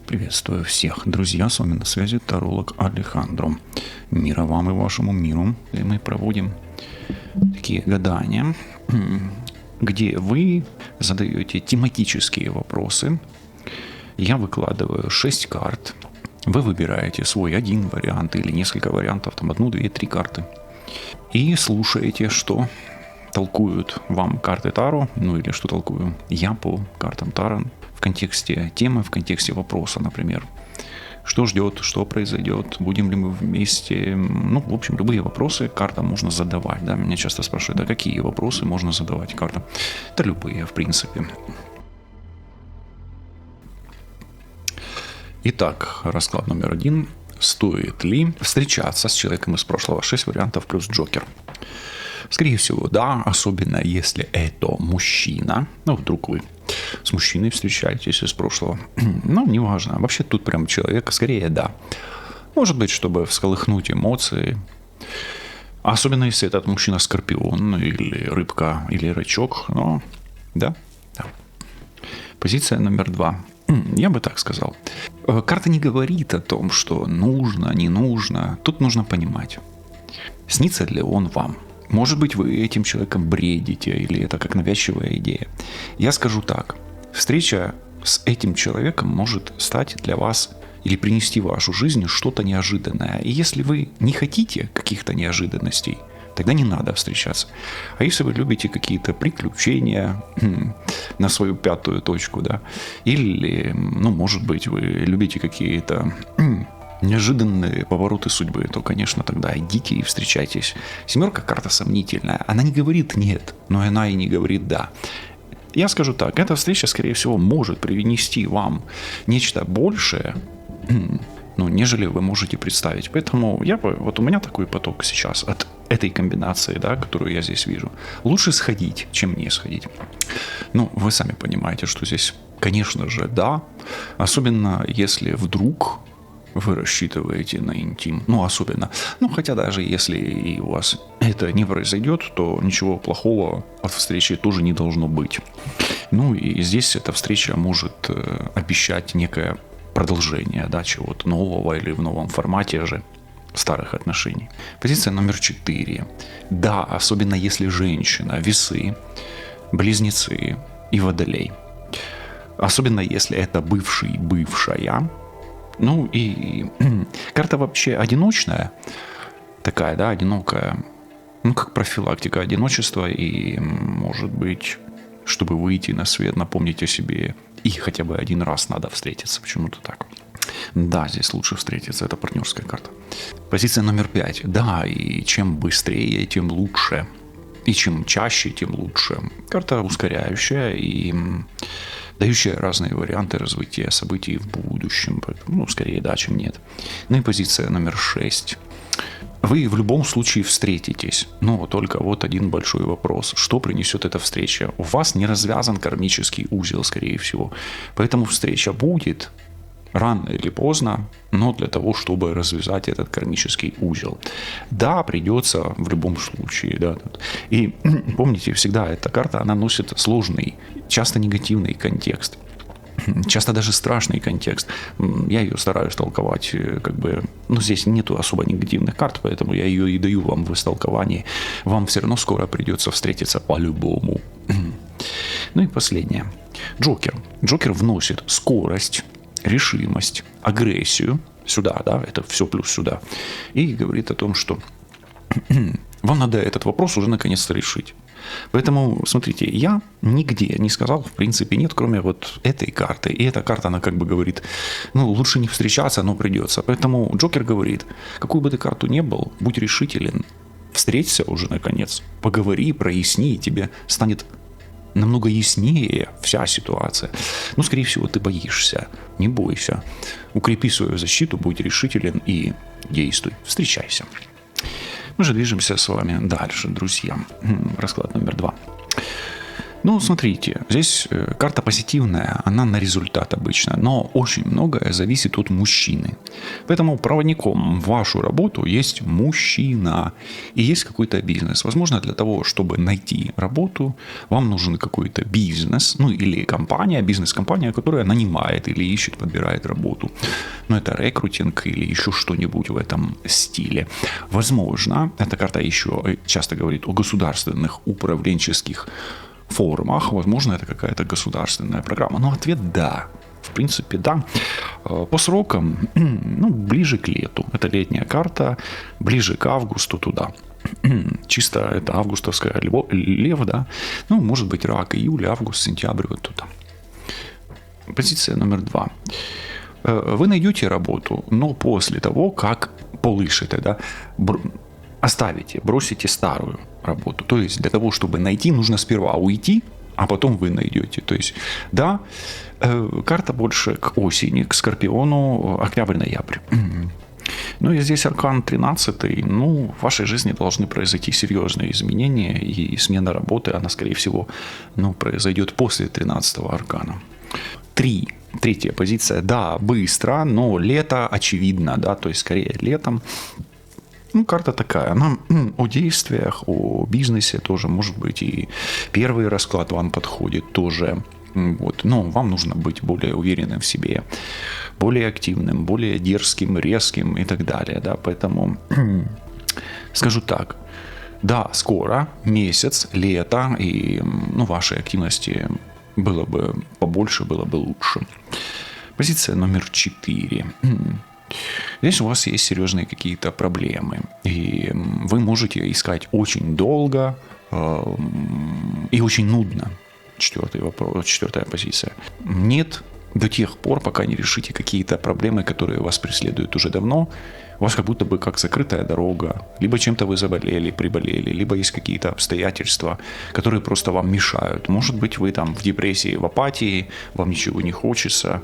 Приветствую всех, друзья, с вами на связи таролог Алехандро. Мира вам и вашему миру. И мы проводим такие гадания, где вы задаете тематические вопросы. Я выкладываю 6 карт. Вы выбираете свой один вариант или несколько вариантов, там 1, 2, 3 карты. И слушаете, что толкуют вам карты Таро, ну или что толкую я по картам Таро в контексте темы, в контексте вопроса, например. Что ждет, что произойдет, будем ли мы вместе. Ну, в общем, любые вопросы картам можно задавать. Да? Меня часто спрашивают, а какие вопросы можно задавать картам? Да любые, в принципе. Итак, расклад номер 1. Стоит ли встречаться с человеком из прошлого? 6 вариантов плюс Джокер. Скорее всего, да, особенно если это мужчина. Ну, вдруг вы с мужчиной встречаетесь из прошлого. Ну, неважно. Вообще тут прям человека, скорее, да. Может быть, чтобы всколыхнуть эмоции. Особенно если этот мужчина скорпион, или рыбка, или рачок. Но, да. Позиция номер 2. Я бы так сказал. Карта не говорит о том, что нужно, не нужно. Тут нужно понимать, снится ли он вам. Может быть, вы этим человеком бредите, или это как навязчивая идея. Я скажу так. Встреча с этим человеком может стать для вас или принести в вашу жизнь что-то неожиданное. И если вы не хотите каких-то неожиданностей, тогда не надо встречаться. А если вы любите какие-то приключения на свою пятую точку, да, или, ну, может быть, вы любите какие-то неожиданные повороты судьбы, то, конечно, тогда идите и встречайтесь. 7 карта сомнительная. Она не говорит «нет», но она и не говорит «да». Я скажу так, эта встреча, скорее всего, может принести вам нечто большее, ну, нежели вы можете представить. Поэтому вот у меня такой поток сейчас от этой комбинации, да, которую я здесь вижу. Лучше сходить, чем не сходить. Ну, вы сами понимаете, что здесь, конечно же, да. Особенно, если вдруг вы рассчитываете на интим. Ну, особенно. Ну, хотя даже если и у вас это не произойдет, то ничего плохого от встречи тоже не должно быть. Ну, и здесь эта встреча может обещать некое продолжение, да, чего-то нового или в новом формате же старых отношений. Позиция номер 4. Да, особенно если женщина, весы, близнецы и водолей. Особенно если это бывший, бывшая. Ну и карта вообще одиночная, такая, да, одинокая, ну как профилактика одиночества, и, может быть, чтобы выйти на свет, напомнить о себе, и хотя бы один раз надо встретиться, почему-то так. Да, здесь лучше встретиться, это партнерская карта. Позиция номер 5. Да, и чем быстрее, тем лучше, и чем чаще, тем лучше. Карта ускоряющая и дающая разные варианты развития событий в будущем. Ну, скорее да, чем нет. Ну и позиция номер 6. Вы в любом случае встретитесь, но только вот один большой вопрос. Что принесет эта встреча? У вас не развязан кармический узел, скорее всего. Поэтому встреча будет рано или поздно, но для того, чтобы развязать этот кармический узел. Да, придется в любом случае. Да. И помните, всегда эта карта, она носит сложный, часто негативный контекст. Часто даже страшный контекст. Я ее стараюсь толковать, как бы, ну, здесь нету особо негативных карт, поэтому я ее и даю вам в истолковании. Вам все равно скоро придется встретиться по-любому. Ну и последнее. Джокер. Джокер вносит скорость, решимость, агрессию сюда, да, это все плюс сюда. И говорит о том, что вам надо этот вопрос уже наконец-то решить. Поэтому, смотрите, я нигде не сказал, в принципе, нет, кроме вот этой карты. И эта карта, она как бы говорит, ну, лучше не встречаться, но придется. Поэтому Джокер говорит, какую бы ты карту ни был, будь решителен, встреться уже наконец, поговори, проясни, и тебе станет намного яснее вся ситуация. Ну, скорее всего, ты боишься. Не бойся. Укрепи свою защиту, будь решителен и действуй. Встречайся. Мы же движемся с вами дальше, друзья. Расклад номер 2. Ну, смотрите, здесь карта позитивная, она на результат обычно, но очень многое зависит от мужчины. Поэтому проводником в вашу работу есть мужчина и есть какой-то бизнес. Возможно, для того, чтобы найти работу, вам нужен какой-то бизнес, ну или компания, бизнес-компания, которая нанимает или ищет, подбирает работу. Ну, это рекрутинг или еще что-нибудь в этом стиле. Возможно, эта карта еще часто говорит о государственных управленческих формах, возможно, это какая-то государственная программа. Но ответ да. В принципе, да. По срокам, ну, ближе к лету. Это летняя карта, ближе к августу туда. Чисто это августовская лев, да. Ну, может быть, рак, июль, август, сентябрь, вот туда. Позиция номер 2. Вы найдете работу, но после того, как полышите, да, оставите, бросите старую работу. То есть для того, чтобы найти, нужно сперва уйти, а потом вы найдете. То есть, да, карта больше к осени, к Скорпиону, октябрь-ноябрь. Ну и здесь аркан 13. Ну, в вашей жизни должны произойти серьезные изменения, и смена работы, она, скорее всего, ну, произойдет после 13-го аркана. 3. Третья позиция. Да, быстро, но лето очевидно, да, то есть скорее летом. Ну, карта такая, она о действиях, о бизнесе тоже, может быть, и первый расклад вам подходит тоже. Вот. Но вам нужно быть более уверенным в себе, более активным, более дерзким, резким и так далее. Да? Поэтому скажу так, да, скоро, месяц, лето, и ну, вашей активности было бы побольше, было бы лучше. Позиция номер 4. Здесь у вас есть серьезные какие-то проблемы, и вы можете искать очень долго и очень нудно. Четвертая позиция. Нет до тех пор, пока не решите какие-то проблемы, которые вас преследуют уже давно. У вас как будто бы как закрытая дорога. Либо чем-то вы заболели, приболели, либо есть какие-то обстоятельства, которые просто вам мешают. Может быть, вы там в депрессии, в апатии, вам ничего не хочется.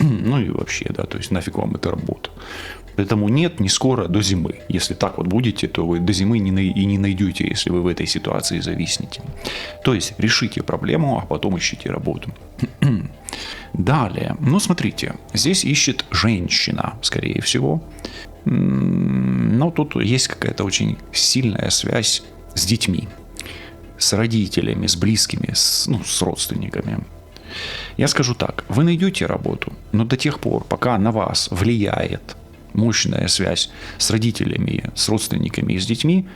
Ну и вообще, да, то есть нафиг вам эта работа. Поэтому нет, не скоро, до зимы. Если так вот будете, то вы до зимы и не найдете, если вы в этой ситуации зависнете. То есть решите проблему, а потом ищите работу. Далее, ну смотрите, здесь ищет женщина, скорее всего. Но тут есть какая-то очень сильная связь с детьми, с родителями, с близкими, с родственниками. Я скажу так, вы найдете работу, но до тех пор, пока на вас влияет мощная связь с родителями, с родственниками и с детьми,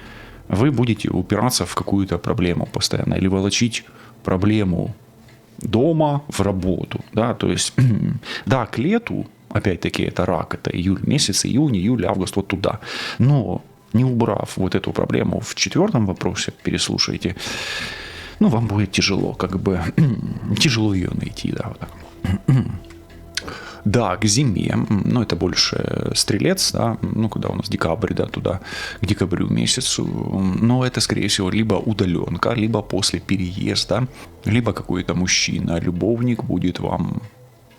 вы будете упираться в какую-то проблему постоянно или волочить проблему дома в работу. Да? То есть, да, к лету, опять-таки, это рак, это июль месяц, июнь, июль, август, вот туда. Но не убрав вот эту проблему в 4-м вопросе, переслушайте, ну, вам будет тяжело, как бы, тяжело ее найти, да, вот так. Да, к зиме, ну, это больше стрелец, да, ну, когда у нас декабрь, да, туда, к декабрю месяцу, но это, скорее всего, либо удаленка, либо после переезда, либо какой-то мужчина, любовник будет вам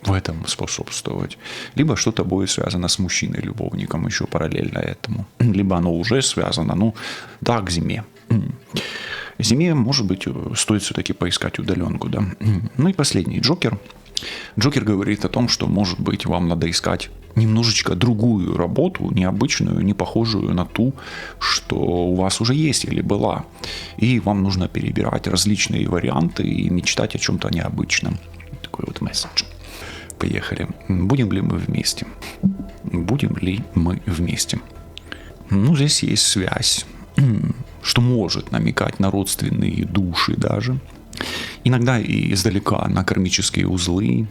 в этом способствовать, либо что-то будет связано с мужчиной-любовником еще параллельно этому, либо оно уже связано, ну, да, к зиме. Зиме, может быть, стоит все-таки поискать удаленку, да. Ну и последний, Джокер. Джокер говорит о том, что, может быть, вам надо искать немножечко другую работу, необычную, не похожую на ту, что у вас уже есть или была. И вам нужно перебирать различные варианты и мечтать о чем-то необычном. Такой вот месседж. Поехали. Будем ли мы вместе? Будем ли мы вместе? Ну, здесь есть связь, что может намекать на родственные души даже. Иногда и издалека на кармические узлы.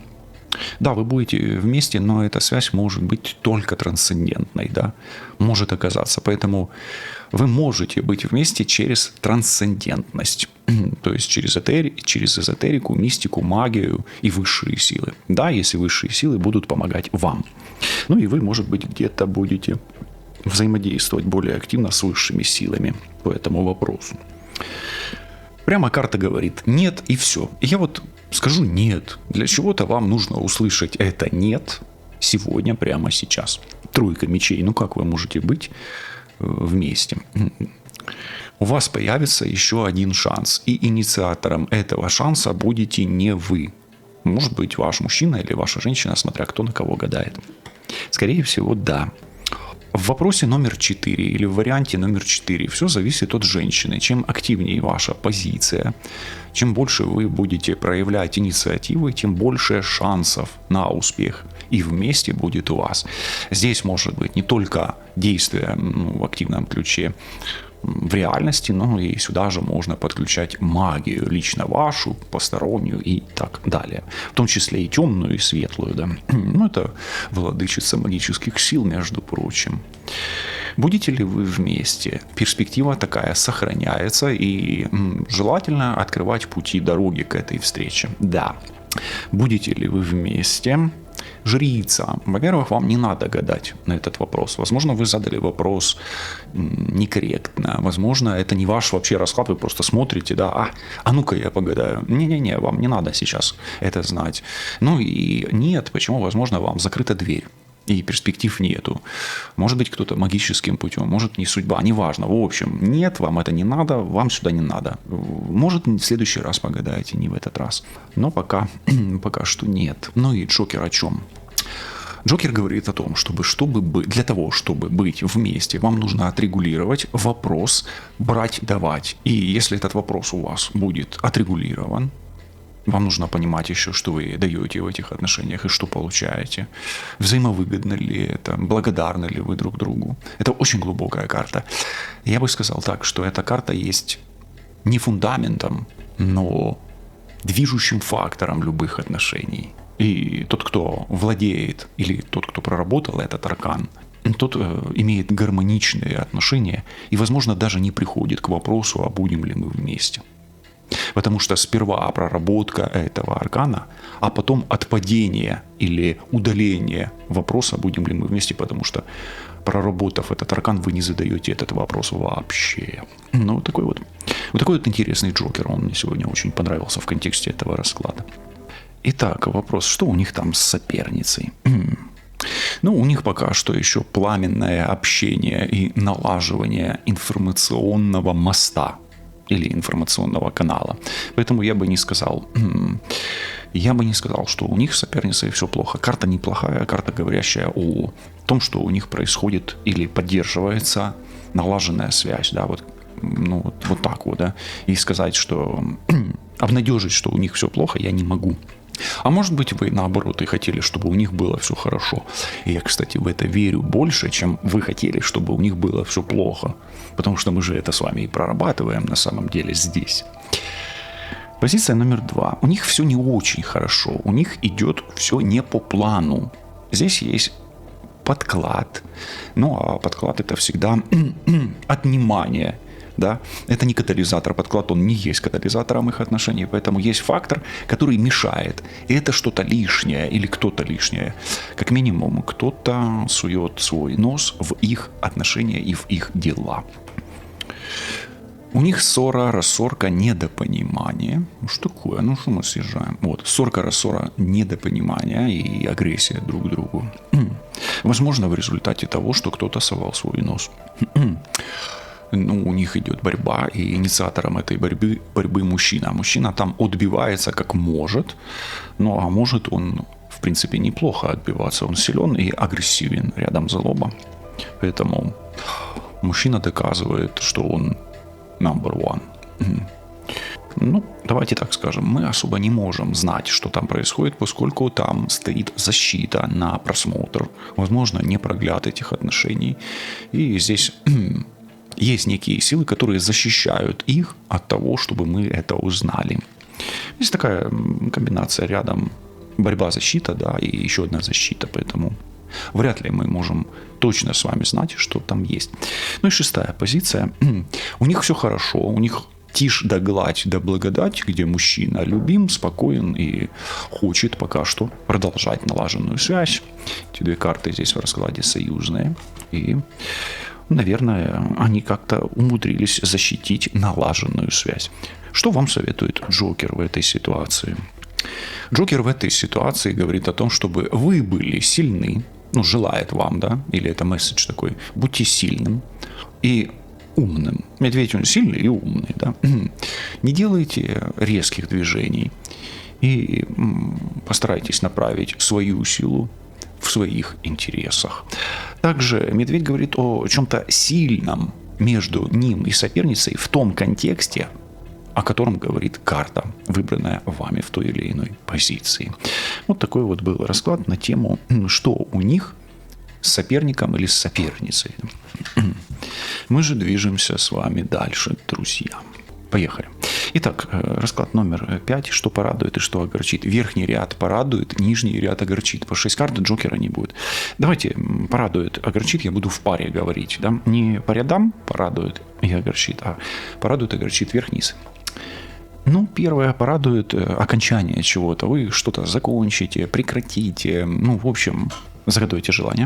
Да, вы будете вместе, но эта связь может быть только трансцендентной, да, может оказаться. Поэтому вы можете быть вместе через трансцендентность, то есть через эзотерику, мистику, магию и высшие силы. Да, если высшие силы будут помогать вам. Ну и вы, может быть, где-то будете взаимодействовать более активно с высшими силами по этому вопросу. Прямо карта говорит «нет» и все. И я вот скажу «нет». Для чего-то вам нужно услышать это «нет» сегодня, прямо сейчас. Тройка мечей. Ну как вы можете быть вместе? у вас появится еще один шанс. И инициатором этого шанса будете не вы. Может быть, ваш мужчина или ваша женщина, смотря кто на кого гадает. Скорее всего, да. В вопросе номер 4 или в варианте номер 4 все зависит от женщины. Чем активнее ваша позиция, чем больше вы будете проявлять инициативы, тем больше шансов на успех и вместе будет у вас. Здесь может быть не только действие в активном ключе в реальности, но и сюда же можно подключать магию, лично вашу, постороннюю и так далее. В том числе и темную, и светлую. Да? Это владычица магических сил, между прочим. Будете ли вы вместе? Перспектива такая сохраняется, и желательно открывать пути дороги к этой встрече. Да. Будете ли вы вместе? Жрица. Во-первых, вам не надо гадать на этот вопрос. Возможно, вы задали вопрос некорректно. Возможно, это не ваш вообще расклад, вы просто смотрите, да, а ну-ка я погадаю. Не-не-не, вам не надо сейчас это знать. Ну и нет, почему? Возможно, вам закрыта дверь. И перспектив нету. Может быть, кто-то магическим путем, может, не судьба, неважно. В общем, нет, вам это не надо, вам сюда не надо. Может, в следующий раз погадаете, не в этот раз. Но пока что нет. Ну и Джокер о чем? Джокер говорит о том, для того, чтобы быть вместе, вам нужно отрегулировать вопрос брать-давать. И если этот вопрос у вас будет отрегулирован, вам нужно понимать еще, что вы даете в этих отношениях и что получаете. Взаимовыгодно ли это, благодарны ли вы друг другу. Это очень глубокая карта. Я бы сказал так, что эта карта есть не фундаментом, но движущим фактором любых отношений. И тот, кто владеет, или тот, кто проработал этот аркан, тот имеет гармоничные отношения и, возможно, даже не приходит к вопросу, а будем ли мы вместе. Потому что сперва проработка этого аркана, а потом отпадение или удаление вопроса, будем ли мы вместе, потому что, проработав этот аркан, вы не задаете этот вопрос вообще. Ну, вот такой вот интересный Джокер, он мне сегодня очень понравился в контексте этого расклада. Итак, вопрос, что у них там с соперницей? Ну, у них пока что еще пламенное общение и налаживание информационного моста или информационного канала. Поэтому я бы не сказал, что у них с соперницей все плохо. Карта неплохая, карта, говорящая о том, что у них происходит или поддерживается налаженная связь, да, вот так вот, да, и сказать, что обнадежить, что у них все плохо, я не могу. А может быть, вы, наоборот, и хотели, чтобы у них было все хорошо. И я, кстати, в это верю больше, чем вы хотели, чтобы у них было все плохо. Потому что мы же это с вами и прорабатываем на самом деле здесь. Позиция номер 2. У них все не очень хорошо. У них идет все не по плану. Здесь есть подклад. Ну, а подклад — это всегда отнимание. Да? Это не катализатор, подклад, он не есть катализатором их отношений, поэтому есть фактор, который мешает. И это что-то лишнее или кто-то лишнее. Как минимум, кто-то сует свой нос в их отношения и в их дела. У них ссора, рассорка, недопонимание. Что такое? Ну что мы съезжаем? Вот, ссорка, рассора, недопонимание и агрессия друг к другу. Возможно, в результате того, что кто-то совал свой нос. Ну, у них идет борьба, и инициатором этой борьбы мужчина. Мужчина там отбивается как может, ну, а может он, в принципе, неплохо отбиваться. Он силен и агрессивен, рядом злоба. Поэтому мужчина доказывает, что он number one. Ну, давайте так скажем, мы особо не можем знать, что там происходит, поскольку там стоит защита на просмотр. Возможно, не прогляд этих отношений. И здесь есть некие силы, которые защищают их от того, чтобы мы это узнали. Есть такая комбинация рядом борьба-защита, да, и еще одна защита, поэтому вряд ли мы можем точно с вами знать, что там есть. Ну и 6-я позиция. У них все хорошо, у них тишь да гладь да благодать, где мужчина любим, спокоен и хочет пока что продолжать налаженную связь. Эти две карты здесь в раскладе союзные. И, наверное, они как-то умудрились защитить налаженную связь. Что вам советует Джокер в этой ситуации? Джокер в этой ситуации говорит о том, чтобы вы были сильны, ну, желает вам, да, или это месседж такой, будьте сильным. И умным. Медведь, он сильный и умный, да. Не делайте резких движений и постарайтесь направить свою силу в своих интересах. Также медведь говорит о чем-то сильном между ним и соперницей в том контексте, о котором говорит карта, выбранная вами в той или иной позиции. Вот такой вот был расклад на тему, что у них с соперником или с соперницей. Мы же движемся с вами дальше, друзья. Поехали. Итак, расклад номер 5. Что порадует и что огорчит. Верхний ряд порадует, нижний ряд огорчит. По 6 карт Джокера не будет. Давайте порадует, огорчит, я буду в паре говорить. Да? Не по рядам порадует и огорчит, а порадует, огорчит вверх-вниз. Ну, первое порадует окончание чего-то. Вы что-то закончите, прекратите. Ну, в общем, загадывайте желание.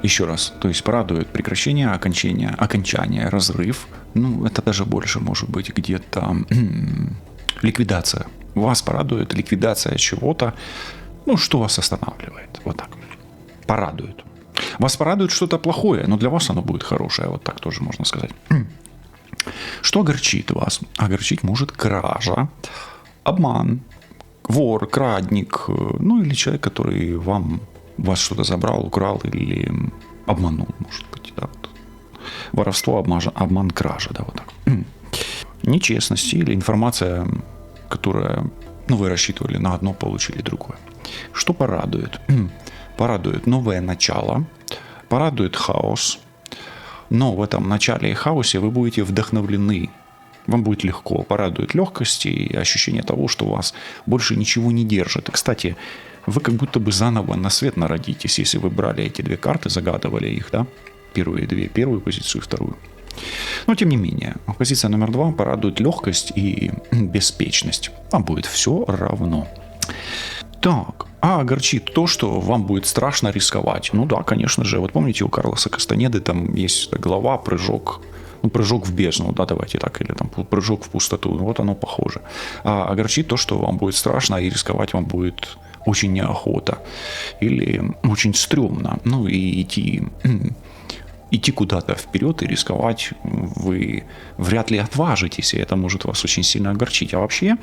Еще раз, то есть порадует прекращение, окончание, разрыв. Ну, это даже больше может быть где-то ликвидация. Вас порадует ликвидация чего-то, ну, что вас останавливает. Вот так. Порадует. Вас порадует что-то плохое, но для вас оно будет хорошее. Вот так тоже можно сказать. Что огорчит вас? Огорчить может кража, обман, вор, крадник, ну или человек, который вас что-то забрал, украл или обманул, может быть. Да, вот. Воровство, обман, кража. Да, вот так. Нечестность или информация, которая вы рассчитывали на одно, получили другое. Что порадует? Порадует новое начало, порадует хаос, но в этом начале и хаосе вы будете вдохновлены. Вам будет легко, порадует легкость и ощущение того, что вас больше ничего не держит. И, кстати, вы как будто бы заново на свет народитесь, если вы брали эти две карты, загадывали их, да? Первую позицию и вторую. Но, тем не менее, позиция номер 2 порадует легкость и беспечность. Вам будет все равно. Так, а огорчит то, что вам будет страшно рисковать. Ну да, конечно же. Вот помните, у Карлоса Кастанеды там есть глава «Прыжок». Ну, прыжок в бездну, да, давайте так, или там прыжок в пустоту. Вот оно похоже. А огорчит то, что вам будет страшно, и рисковать вам будет очень неохота. Или очень стрёмно. Ну, и идти куда-то вперед и рисковать вы вряд ли отважитесь, и это может вас очень сильно огорчить. А вообще,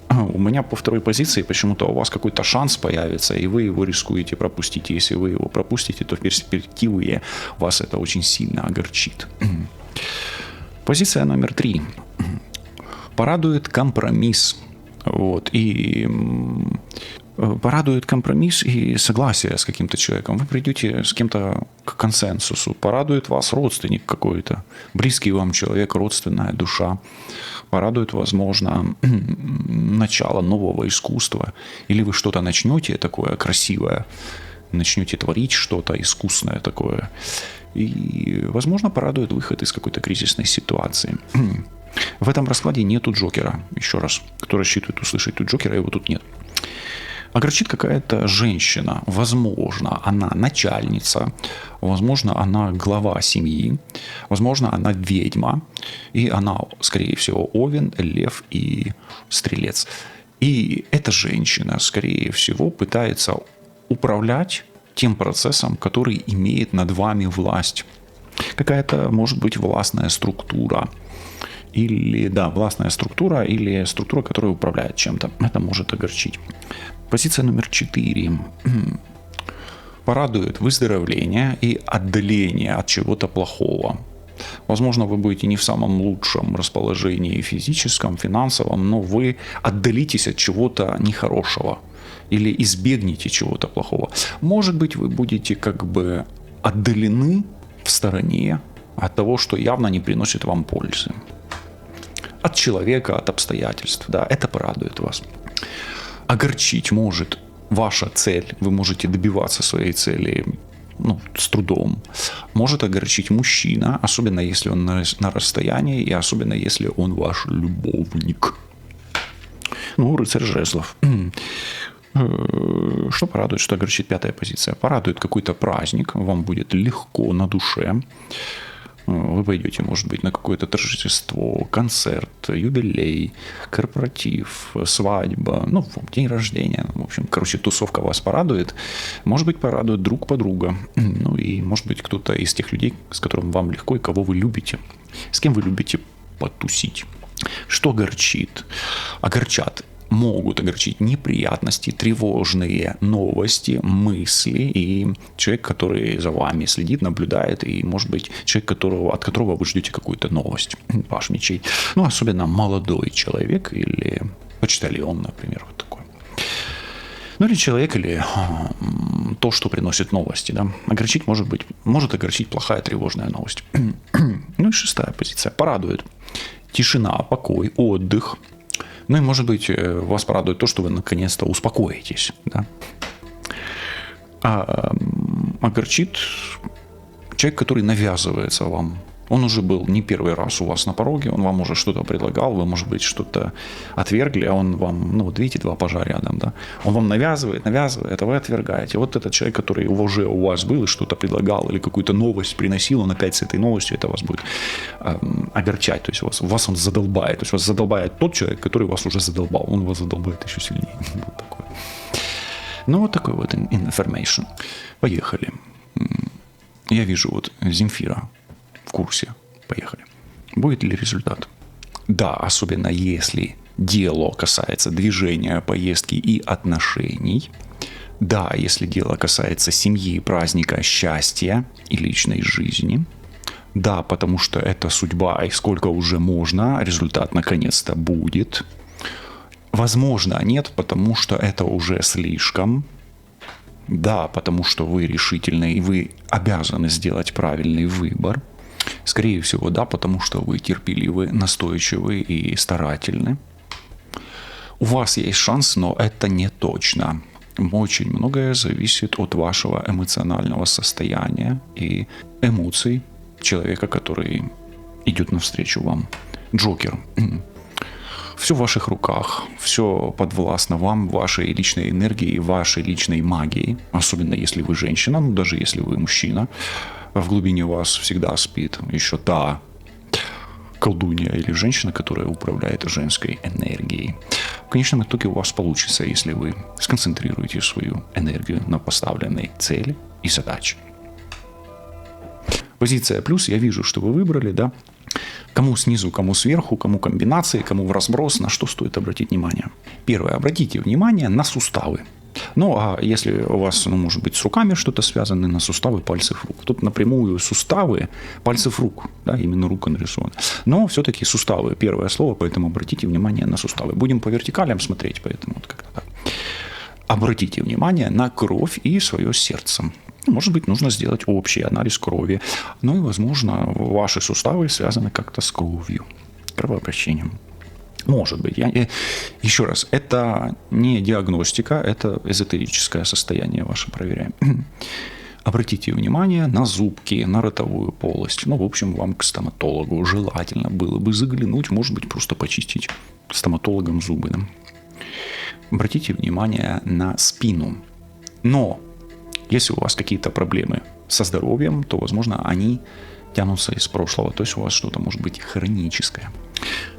у меня по второй позиции почему-то у вас какой-то шанс появится, и вы его рискуете пропустить. И если вы его пропустите, то в перспективе вас это очень сильно огорчит. Позиция номер 3. Порадует компромисс. Вот. И порадует компромисс и согласие с каким-то человеком. Вы придете с кем-то к консенсусу. Порадует вас родственник какой-то, близкий вам человек, родственная душа. Порадует, возможно, начало нового искусства. Или вы что-то начнете такое красивое, начнете творить что-то искусное такое. И, возможно, порадует выход из какой-то кризисной ситуации. В этом раскладе нету Джокера. Еще раз, кто рассчитывает услышать тут Джокера, его тут нет. Огорчит какая-то женщина. Возможно, она начальница. Возможно, она глава семьи. Возможно, она ведьма. И она, скорее всего, Овен, Лев и Стрелец. И эта женщина, скорее всего, пытается управлять тем процессом, который имеет над вами власть. Какая-то, может быть, властная структура. Или, да, властная структура или структура, которая управляет чем-то. Это может огорчить. Позиция номер 4. Порадует выздоровление и отдаление от чего-то плохого. Возможно, вы будете не в самом лучшем расположении физическом, финансовом, но вы отдалитесь от чего-то нехорошего или избегнете чего-то плохого. Может быть, вы будете как бы отдалены в стороне от того, что явно не приносит вам пользы. От человека, от обстоятельств. Да, это порадует вас. Огорчить может ваша цель. Вы можете добиваться своей цели с трудом. Может огорчить мужчина, особенно если он на расстоянии, и особенно если он ваш любовник. Рыцарь жезлов. Что порадует, что огорчит? 5-я позиция. Порадует какой-то праздник, вам будет легко на душе. Вы пойдете, может быть, на какое-то торжество, концерт, юбилей, корпоратив, свадьба, ну, день рождения. В общем, короче, тусовка вас порадует. Может быть, порадует друг подруга. Ну, и, может быть, кто-то из тех людей, с которым вам легко и кого вы любите. С кем вы любите потусить. Что огорчит? Могут огорчить неприятности, тревожные новости, мысли, и человек, который за вами следит, наблюдает, и, может быть, человек, от которого вы ждете какую-то новость, ваш мечей. Ну, особенно молодой человек или почтальон, например, вот такой. Ну, или человек, или то, что приносит новости, да. Может огорчить плохая тревожная новость. Ну и 6-я позиция. Порадует. Тишина, покой, отдых. Ну и, может быть, вас порадует то, что вы наконец-то успокоитесь. Да? Огорчит человек, который навязывается вам. Он уже был не первый раз у вас на пороге, он вам уже что-то предлагал, вы, может быть, что-то отвергли, а он вам, ну вот видите, 2 пажа рядом, да? Он вам навязывает, а вы отвергаете. Вот этот человек, который уже у вас был и что-то предлагал, или какую-то новость приносил, он опять с этой новостью, это вас будет огорчать, то есть вас он задолбает, то есть вас задолбает тот человек, который вас уже задолбал, он вас задолбает еще сильнее. Вот такое. Ну, вот такой вот information. Поехали. Я вижу вот Земфира в курсе. Поехали. Будет ли результат? Да, особенно если дело касается движения, поездки и отношений. Да, если дело касается семьи, праздника, счастья и личной жизни. Да, потому что это судьба, и сколько уже можно, результат наконец-то будет. Возможно, нет, потому что это уже слишком. Да, потому что вы решительны, и вы обязаны сделать правильный выбор. Скорее всего, да, потому что вы терпеливы, настойчивы и старательны. У вас есть шанс, но это не точно. Очень многое зависит от вашего эмоционального состояния и эмоций человека, который идет навстречу вам. Джокер. Все в ваших руках, все подвластно вам, вашей личной энергии, вашей личной магии. Особенно если вы женщина, ну даже если вы мужчина. В глубине вас всегда спит еще та колдунья или женщина, которая управляет женской энергией. В конечном итоге у вас получится, если вы сконцентрируете свою энергию на поставленной цели и задаче. Позиция плюс, я вижу, что вы выбрали, да? Кому снизу, кому сверху, кому комбинации, кому в разброс, на что стоит обратить внимание. Первое, обратите внимание на суставы. Ну, а если у вас, может быть, с руками что-то связано, на суставы пальцев рук. Тут напрямую суставы пальцев рук, да, именно рука нарисована. Но все-таки суставы, первое слово, поэтому обратите внимание на суставы. Будем по вертикалям смотреть, поэтому вот как-то так. Обратите внимание на кровь и свое сердце. Может быть, нужно сделать общий анализ крови. Ну и, возможно, ваши суставы связаны как-то с кровью, кровообращением. Может быть. Еще раз, это не диагностика, это эзотерическое состояние ваше проверяем. Обратите внимание на зубки, на ротовую полость. Ну, в общем, вам к стоматологу желательно было бы заглянуть, может быть, просто почистить стоматологом зубы. Да? Обратите внимание на спину. Но если у вас какие-то проблемы со здоровьем, то, возможно, они тянутся из прошлого. То есть у вас что-то может быть хроническое.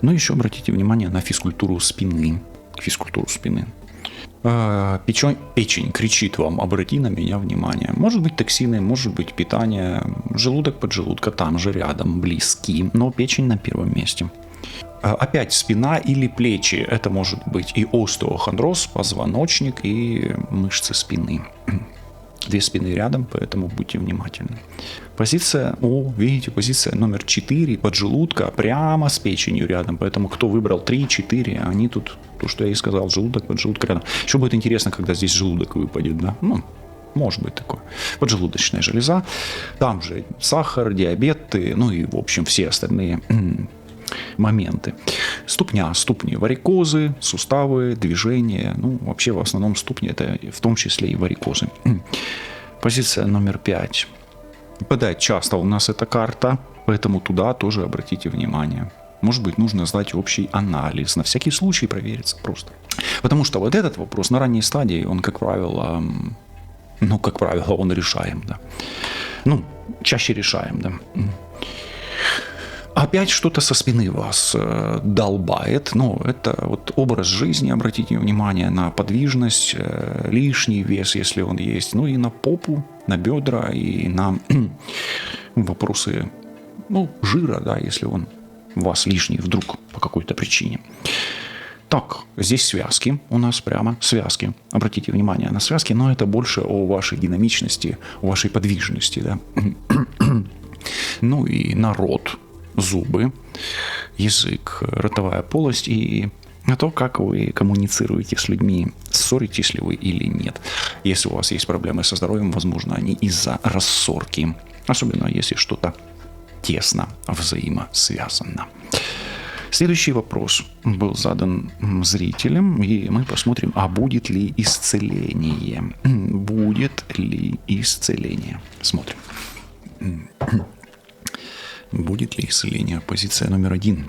Но еще обратите внимание на физкультуру спины. Печень кричит вам: обрати на меня внимание. Может быть токсины, может быть питание. Желудок, поджелудка там же рядом, близки. Но печень на первом месте. Опять спина или плечи. Это может быть и остеохондроз, позвоночник и мышцы спины. 2 спины рядом, поэтому будьте внимательны. Позиция номер 4, поджелудка, прямо с печенью рядом. Поэтому кто выбрал 3, 4, они тут, то, что я и сказал, желудок, поджелудка рядом. Еще будет интересно, когда здесь желудок выпадет, да? Ну, может быть такое. Поджелудочная железа, там же сахар, диабет, ну и, в общем, все остальные моменты. Ступни, варикозы, суставы, движения. Ну, вообще, в основном ступни, это в том числе и варикозы. Позиция номер 5. Выпадает часто у нас эта карта, поэтому туда тоже обратите внимание. Может быть, нужно сдать общий анализ, на всякий случай провериться просто. Потому что вот этот вопрос на ранней стадии, он, как правило, он решаем, да. Ну, чаще решаем, да. Опять что-то со спины вас долбает. Ну, это вот образ жизни, обратите внимание на подвижность, лишний вес, если он есть. Ну и на попу, на бедра и на вопросы, ну, жира, да, если он у вас лишний вдруг по какой-то причине. Так, здесь связки у нас прямо, связки. Обратите внимание на связки, но это больше о вашей динамичности, о вашей подвижности, да. Ну и на рот, зубы, язык, ротовая полость и на то, как вы коммуницируете с людьми, ссоритесь ли вы или нет. Если у вас есть проблемы со здоровьем, возможно, они из-за рассорки, особенно если что-то тесно взаимосвязано. Следующий вопрос был задан зрителям, и мы посмотрим, а будет ли исцеление. Будет ли исцеление? Смотрим. Будет ли исцеление? Позиция номер 1.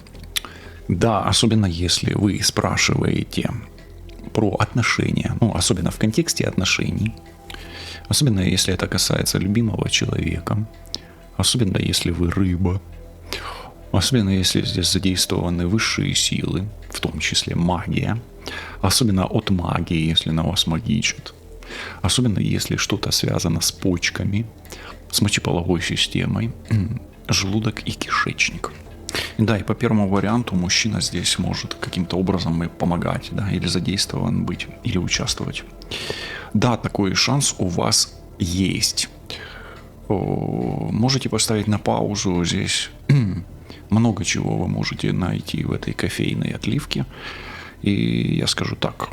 Да, особенно если вы спрашиваете про отношения, ну, особенно в контексте отношений, особенно если это касается любимого человека, особенно если вы рыба, особенно если здесь задействованы высшие силы, в том числе магия, особенно от магии, если на вас магичат, особенно если что-то связано с почками, с мочеполовой системой, желудок и кишечник. Да, и по первому варианту мужчина здесь может каким-то образом и помогать, да, или задействован быть, или участвовать. Да, такой шанс у вас есть. Можете поставить на паузу здесь. Много чего вы можете найти в этой кофейной отливке. И я скажу так.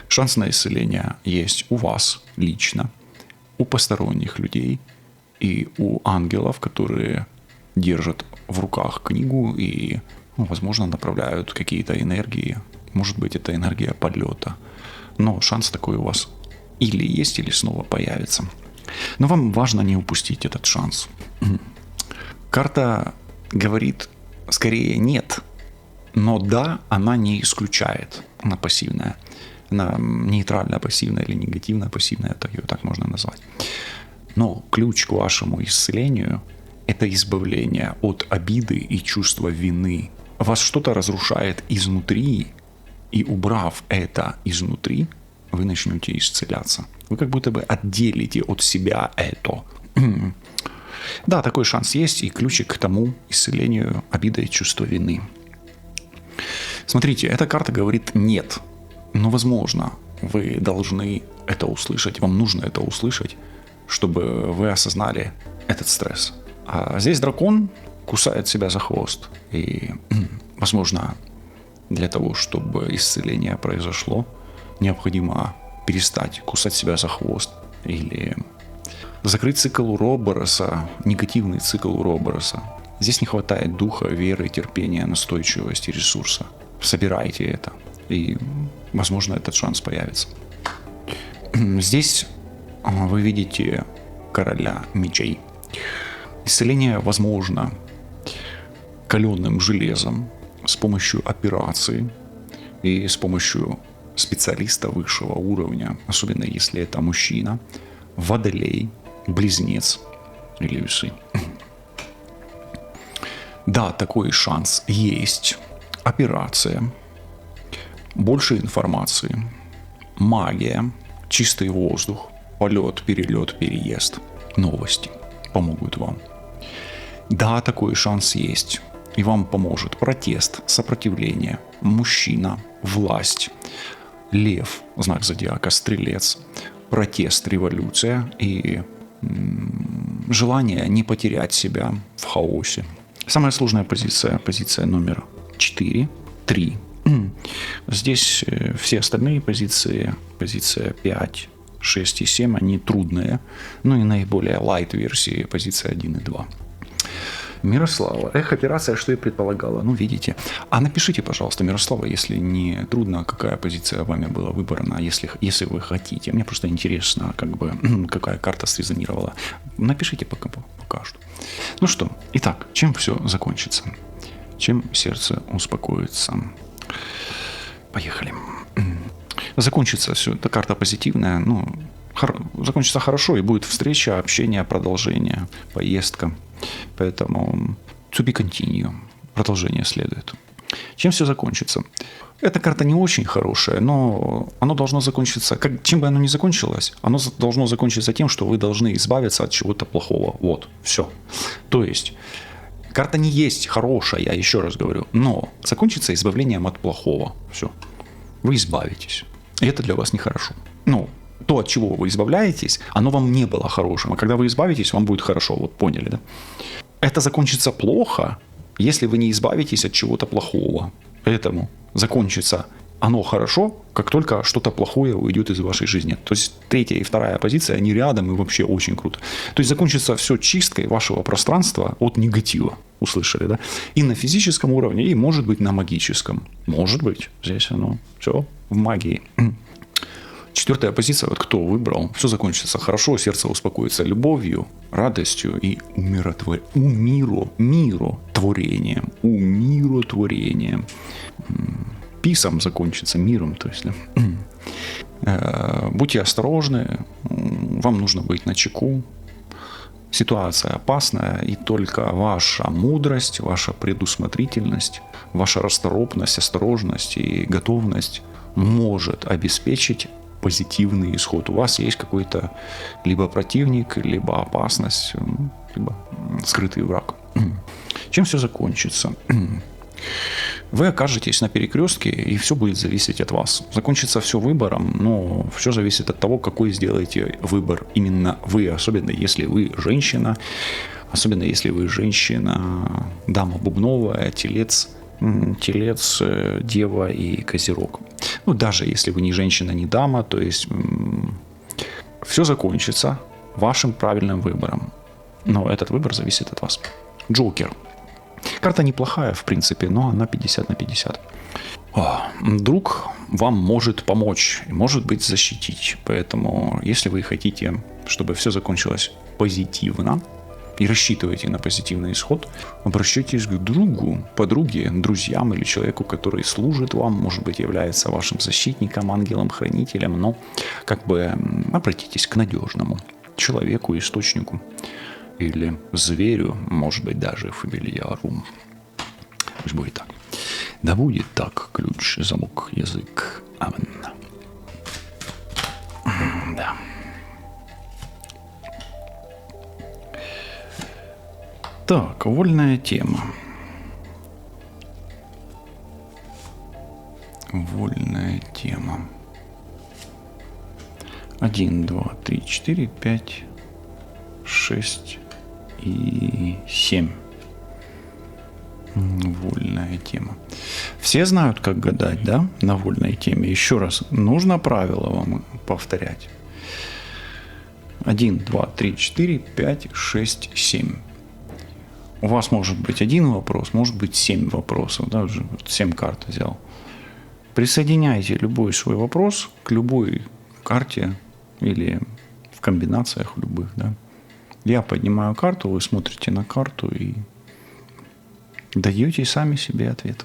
Шанс на исцеление есть у вас лично, у посторонних людей и у ангелов, которые держат в руках книгу и, ну, возможно, направляют какие-то энергии. Может быть, это энергия полета. Но шанс такой у вас или есть, или снова появится. Но вам важно не упустить этот шанс. Карта говорит скорее нет, но да, она не исключает. Она пассивная. Она нейтрально пассивная или негативно пассивная, так ее так можно назвать. Но ключ к вашему исцелению – это избавление от обиды и чувства вины. Вас что-то разрушает изнутри, и убрав это изнутри, вы начнете исцеляться. Вы как будто бы отделите от себя это. Да, такой шанс есть, и ключик к тому исцелению обиды и чувства вины. Смотрите, эта карта говорит «нет». Но, возможно, вы должны это услышать, вам нужно это услышать, чтобы вы осознали этот стресс. А здесь дракон кусает себя за хвост. И, возможно, для того, чтобы исцеление произошло, необходимо перестать кусать себя за хвост или закрыть цикл Уробороса, негативный цикл Уробороса. Здесь не хватает духа, веры, терпения, настойчивости, ресурса. Собирайте это, и, возможно, этот шанс появится. Здесь вы видите короля мечей. Исцеление возможно каленым железом, с помощью операции и с помощью специалиста высшего уровня, особенно если это мужчина, водолей, близнец или весы. Да, такой шанс есть. Операция, больше информации, магия, чистый воздух, полет, перелет, переезд, новости помогут вам. Да, такой шанс есть. И вам поможет протест, сопротивление, мужчина, власть, лев, знак зодиака, стрелец, протест, революция и желание не потерять себя в хаосе. Самая сложная позиция, позиция номер 4, 3. Здесь все остальные позиции, позиция 5, 6 и 7, они трудные. Ну и наиболее лайт-версии, позиция 1 и 2. Мирослава. Операция, что и предполагала. Ну, видите. А напишите, пожалуйста, Мирослава, если не трудно, какая позиция вами была выбрана, если вы хотите. Мне просто интересно, как бы, какая карта срезонировала. Напишите пока что. Ну что, итак, чем все закончится? Чем сердце успокоится? Поехали. Закончится все. Эта карта позитивная. Ну, закончится хорошо, и будет встреча, общение, продолжение, поездка. Поэтому To be continue. Продолжение следует. Чем все закончится? Эта карта не очень хорошая, но оно должно закончиться... чем бы оно ни закончилось, оно должно закончиться тем, что вы должны избавиться от чего-то плохого. Вот, все. То есть, карта не есть хорошая, еще раз говорю, но закончится избавлением от плохого. Все. Вы избавитесь. И это для вас нехорошо. То, от чего вы избавляетесь, оно вам не было хорошим. А когда вы избавитесь, вам будет хорошо. Вот поняли, да? Это закончится плохо, если вы не избавитесь от чего-то плохого. Поэтому закончится оно хорошо, как только что-то плохое уйдет из вашей жизни. То есть 3-я и 2-я позиция, они рядом и вообще очень круто. То есть закончится все чисткой вашего пространства от негатива. Услышали, да? И на физическом уровне, и может быть на магическом. Может быть. Здесь оно все в магии. 4-я позиция, вот кто выбрал, все закончится хорошо, сердце успокоится любовью, радостью и умиротворением. Писом закончится, миром, то есть. Да. Будьте осторожны, вам нужно быть начеку. Ситуация опасная, и только ваша мудрость, ваша предусмотрительность, ваша расторопность, осторожность и готовность может обеспечить позитивный исход. У вас есть какой-то либо противник, либо опасность, либо скрытый враг. Чем все закончится? Вы окажетесь на перекрестке, и все будет зависеть от вас. Закончится все выбором, но все зависит от того, какой сделаете выбор именно вы, особенно если вы женщина, дама бубновая, телец, дева и козерог. Даже если вы не женщина, не дама, то есть все закончится вашим правильным выбором. Но этот выбор зависит от вас. Джокер. Карта неплохая, в принципе, но она 50/50. Друг вам может помочь, может быть, защитить. Поэтому, если вы хотите, чтобы все закончилось позитивно, и рассчитываете на позитивный исход, обращайтесь к другу, подруге, друзьям или человеку, который служит вам, может быть, является вашим защитником, ангелом-хранителем, но обратитесь к надежному человеку, источнику или зверю, может быть, даже фамильяру. Пусть будет так. Да будет так, ключ, замок, язык. Амен. Да. Так, вольная тема. Вольная тема. 1, 2, 3, 4, 5, 6 и 7. Вольная тема. Все знают, как гадать, да, на вольной теме? Еще раз, нужно правила вам повторять. 1, 2, 3, 4, 5, 6, 7. У вас может быть один вопрос, может быть 7 вопросов, да, уже 7 карт взял. Присоединяйте любой свой вопрос к любой карте или в комбинациях любых, да. Я поднимаю карту, вы смотрите на карту и даете сами себе ответ.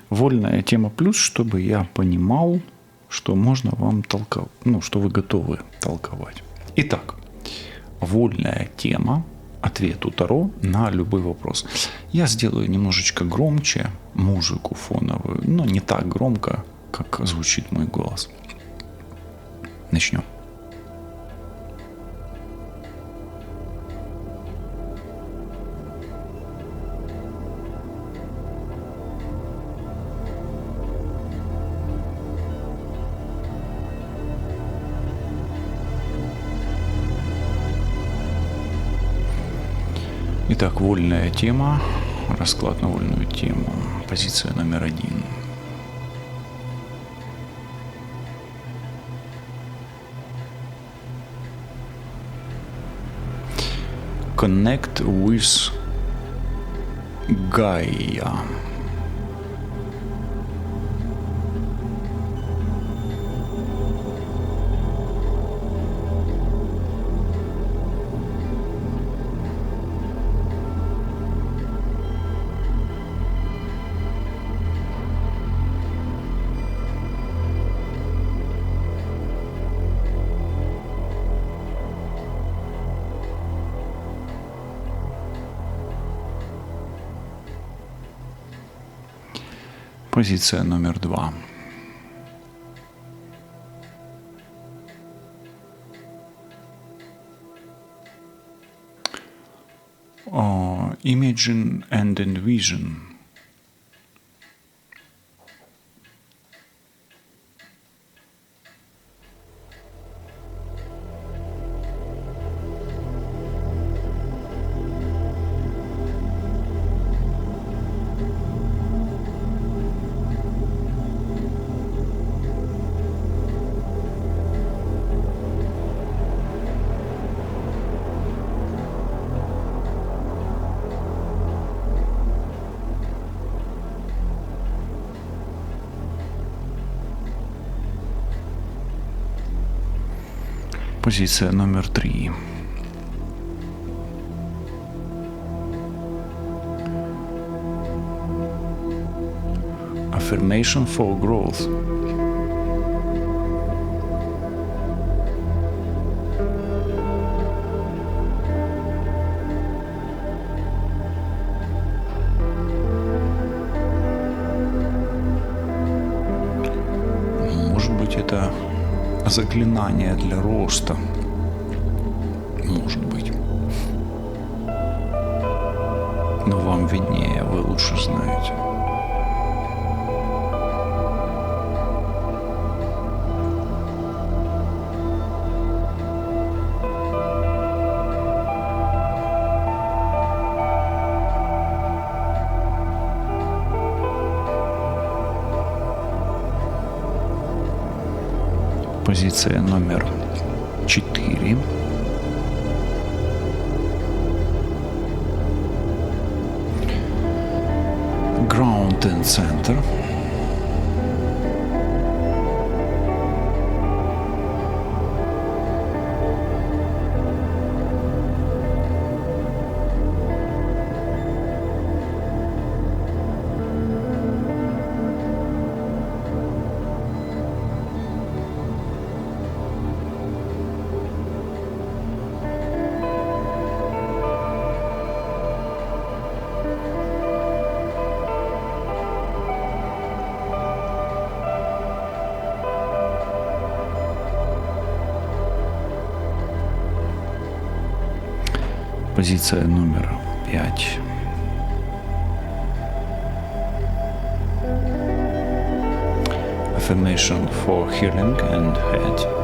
Вольная тема плюс, чтобы я понимал, что можно вам толковать, что вы готовы толковать. Итак, вольная тема. Ответ у Таро на любой вопрос. Я сделаю немножечко громче музыку фоновую, но не так громко, как звучит мой голос. Начнем. Итак, вольная тема, расклад на вольную тему, позиция номер 1. Connect with Gaia. Позиция номер 2. Imagine and envision. Позиция номер 3. Affirmation for growth. Может быть, это заклинание для роста. Может быть. Но вам виднее, вы лучше знаете. Позиция номер 4. Ground and Center. Позиция номер 5. Affirmation for healing and head.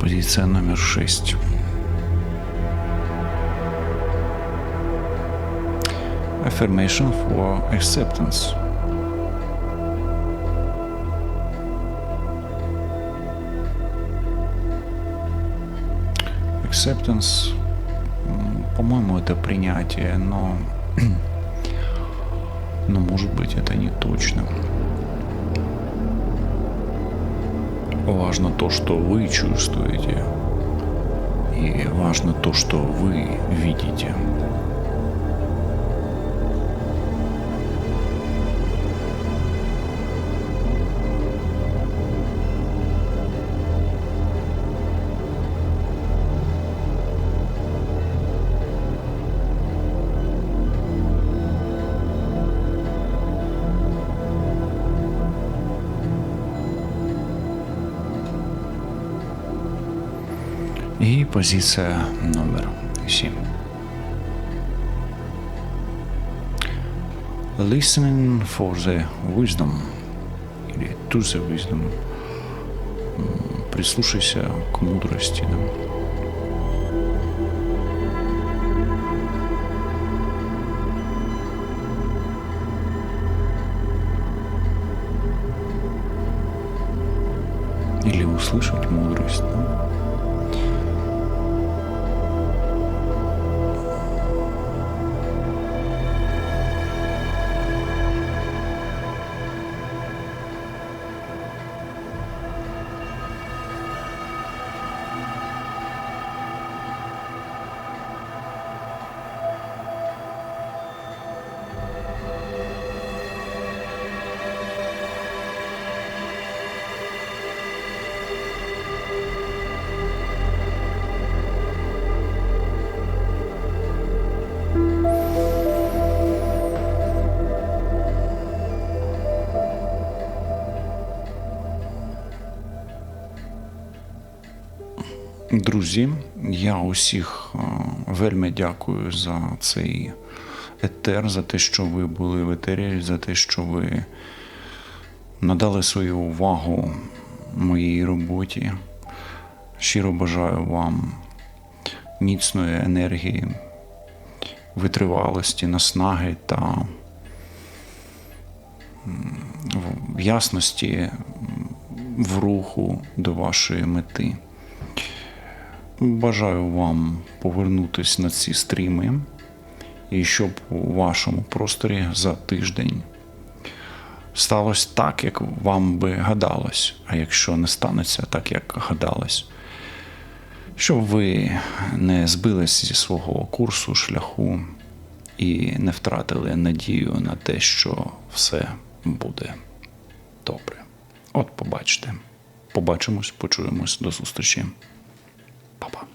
Позиция номер 6. Affirmation for acceptance. Acceptance, по-моему, это принятие, но может быть это не точно. Важно то, что вы чувствуете, и важно то, что вы видите. И позиция номер 7. Listening for the wisdom или to the wisdom. Прислушайся к мудрости. Да? или услышать мудрость. Да? Друзі, я усіх вельми дякую за цей етер, за те, що ви були в етері, за те, що ви надали свою увагу моїй роботі. Щиро бажаю вам міцної енергії, витривалості, наснаги та ясності в руху до вашої мети. Бажаю вам повернутися на ці стріми і щоб у вашому просторі за тиждень сталося так, як вам би гадалось, а якщо не станеться так, як гадалось, щоб ви не збились зі свого курсу, шляху і не втратили надію на те, що все буде добре. От побачите. Побачимось, почуємось, до зустрічі. Па-па.